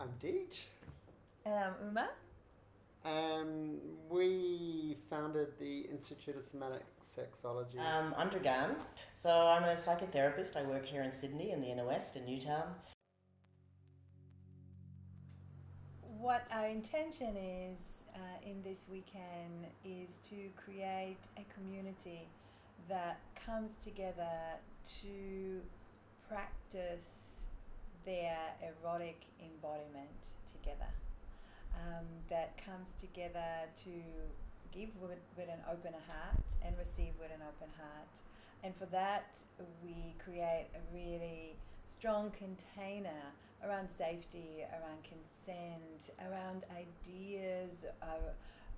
I'm Deej. And I'm Uma. And we founded the Institute of Somatic Sexology. I'm Dragan. So I'm a psychotherapist. I work here in Sydney in the inner west in Newtown. What our intention is in this weekend is to create a community that comes together to practice their erotic embodiment together. That comes together to give with an open heart and receive with an open heart. And for that, we create a really strong container around safety, around consent, around ideas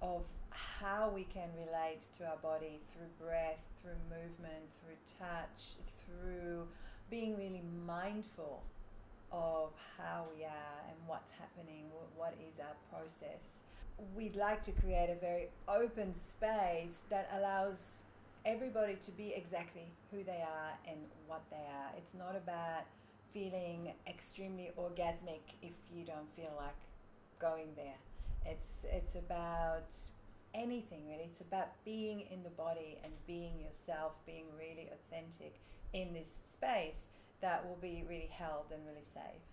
of how we can relate to our body through breath, through movement, through touch, through being really mindful of how we are and what's happening, what is our process. We'd like to create a very open space that allows everybody to be exactly who they are and what they are. It's not about feeling extremely orgasmic if you don't feel like going there. It's about anything really. It's about being in the body and being yourself, being really authentic in this space that will be really held and really safe.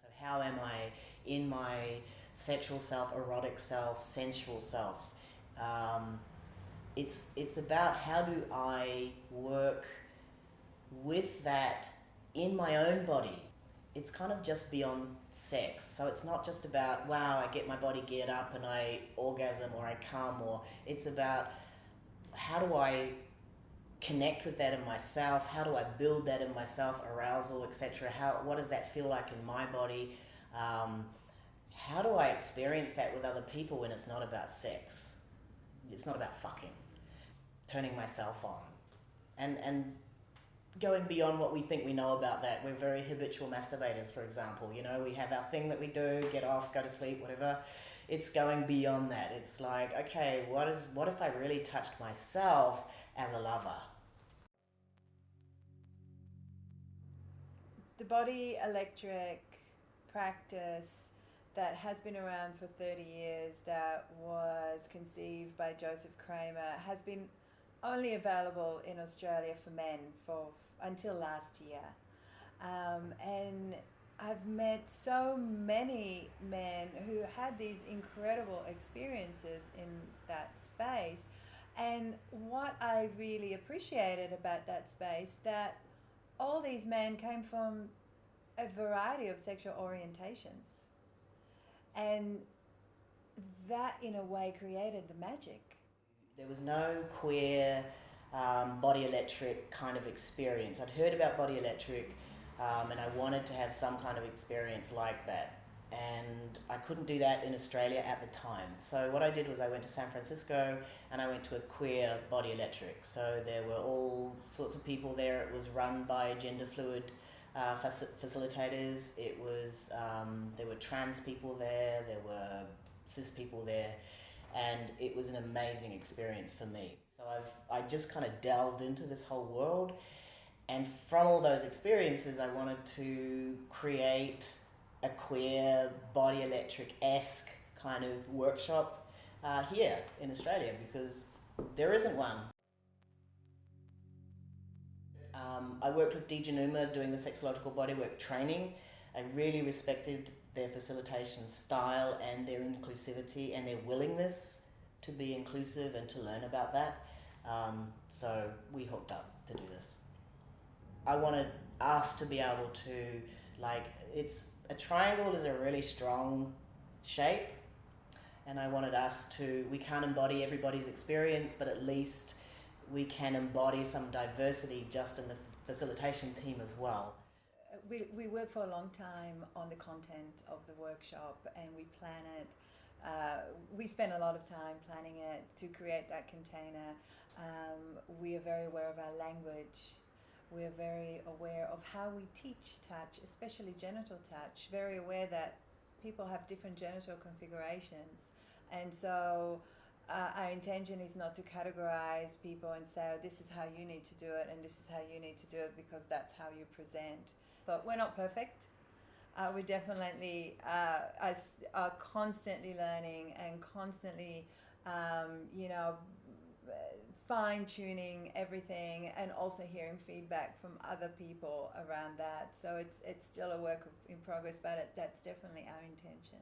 So how am I in my sexual self, erotic self, sensual self? It's about how do I work with that in my own body. It's kind of just beyond sex. So it's not just about, wow, I get my body geared up and I orgasm or I come, or it's about how do I connect with that in myself, how do I build that in myself, arousal, etc. What does that feel like in my body? How do I experience that with other people when it's not about sex? It's not about fucking. Turning myself on. And going beyond what we think we know about that. We're very habitual masturbators, for example. You know, we have our thing that we do, get off, go to sleep, whatever. It's going beyond that. It's like, okay, what if I really touched myself as a lover? The body electric practice that has been around for 30 years, that was conceived by Joseph Kramer, has been only available in Australia for men until last year. And I've met so many men who had these incredible experiences in that space. And what I really appreciated about that space, that all these men came from a variety of sexual orientations. And that, in a way, created the magic. There was no queer body electric kind of experience. I'd heard about body electric and I wanted to have some kind of experience like that. And I couldn't do that in Australia at the time. So what I did was I went to San Francisco and I went to a queer body electric. So there were all sorts of people there. It was run by gender fluid facilitators. It was there were trans people there. There were cis people there. And it was an amazing experience for me. So I just kind of delved into this whole world. And from all those experiences, I wanted to create a queer body electric-esque kind of workshop here in Australia, because there isn't one. I worked with Deej and Uma doing the sexological bodywork training. I really respected their facilitation style and their inclusivity and their willingness to be inclusive and to learn about that. So we hooked up to do this. I wanted us to be able to, a triangle is a really strong shape, and I wanted us to, we can't embody everybody's experience, but at least we can embody some diversity just in the facilitation team as well. We work for a long time on the content of the workshop, and we plan it. We spend a lot of time planning it to create that container. We are very aware of our language. We are very aware of how we teach touch, especially genital touch, very aware that people have different genital configurations. And so our intention is not to categorize people and say, oh, this is how you need to do it and this is how you need to do it because that's how you present. But we're not perfect. We definitely are constantly learning and constantly, fine-tuning everything, and also hearing feedback from other people around that. So it's still a work in progress, but that's definitely our intention.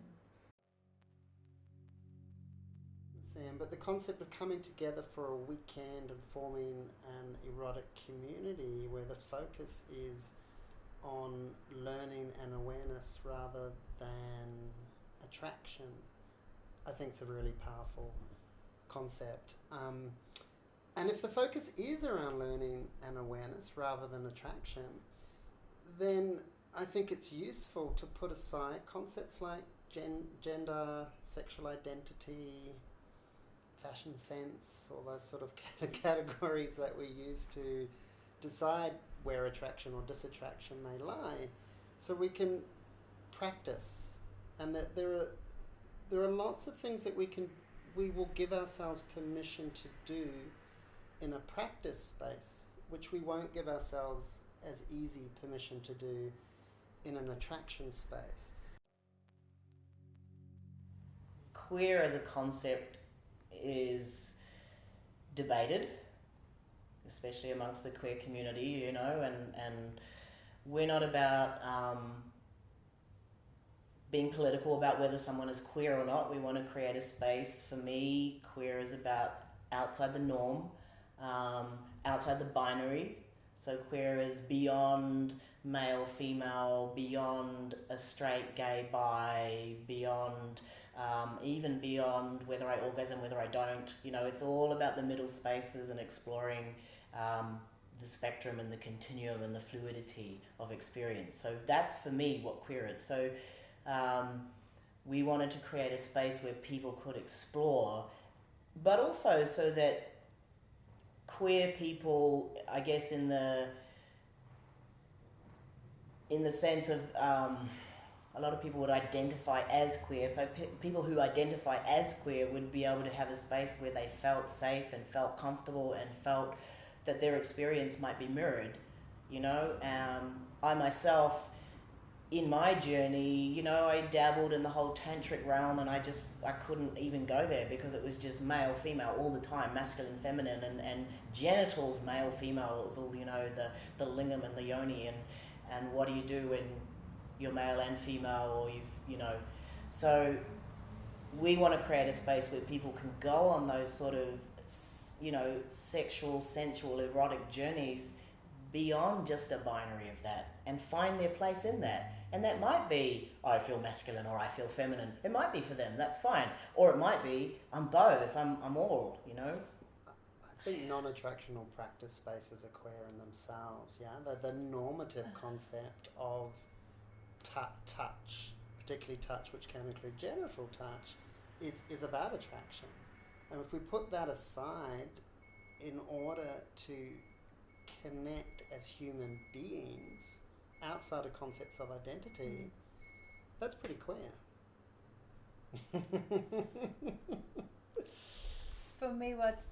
Sam, but the concept of coming together for a weekend and forming an erotic community where the focus is on learning and awareness rather than attraction, I think it's a really powerful concept. And if the focus is around learning and awareness rather than attraction, then I think it's useful to put aside concepts like gender, sexual identity, fashion sense, all those sort of categories that we use to decide where attraction or disattraction may lie, so we can practice. And that there are lots of things that we will give ourselves permission to do in a practice space, which we won't give ourselves as easy permission to do in an attraction space. Queer as a concept is debated, especially amongst the queer community, and we're not about being political about whether someone is queer or not. We want to create a space. For me, queer is about outside the norm, outside the binary. So queer is beyond male, female, beyond a straight, gay, bi, beyond even beyond whether I orgasm, whether I don't. It's all about the middle spaces and exploring the spectrum and the continuum and the fluidity of experience. So that's, for me, what queer is. So we wanted to create a space where people could explore, but also so that queer people, I guess, in the sense of a lot of people would identify as queer, so people who identify as queer would be able to have a space where they felt safe and felt comfortable and felt that their experience might be mirrored. I myself, in my journey, I dabbled in the whole tantric realm, and I couldn't even go there because it was just male, female all the time, masculine, feminine, and genitals, male, female. It was all, the lingam and the yoni, and what do you do when you're male and female, or so we want to create a space where people can go on those sort of, sexual, sensual, erotic journeys beyond just a binary of that, and find their place in that. And that might be, I feel masculine or I feel feminine. It might be for them, that's fine. Or it might be, I'm both, I'm all, I think non-attractional practice spaces are queer in themselves, yeah? The normative concept of touch, particularly touch which can include genital touch, is about attraction. And if we put that aside in order to connect as human beings outside of concepts of identity, that's pretty queer. For me, what's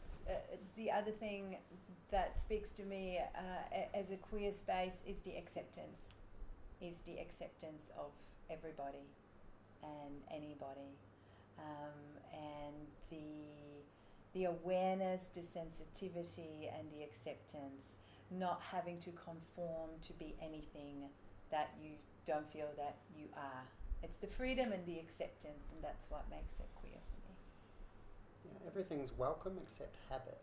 the other thing that speaks to me as a queer space is the acceptance of everybody and anybody, and the awareness, the sensitivity, and the acceptance, not having to conform to be anything that you don't feel that you are. It's the freedom and the acceptance, and that's what makes it queer for me. Yeah, everything's welcome except habit.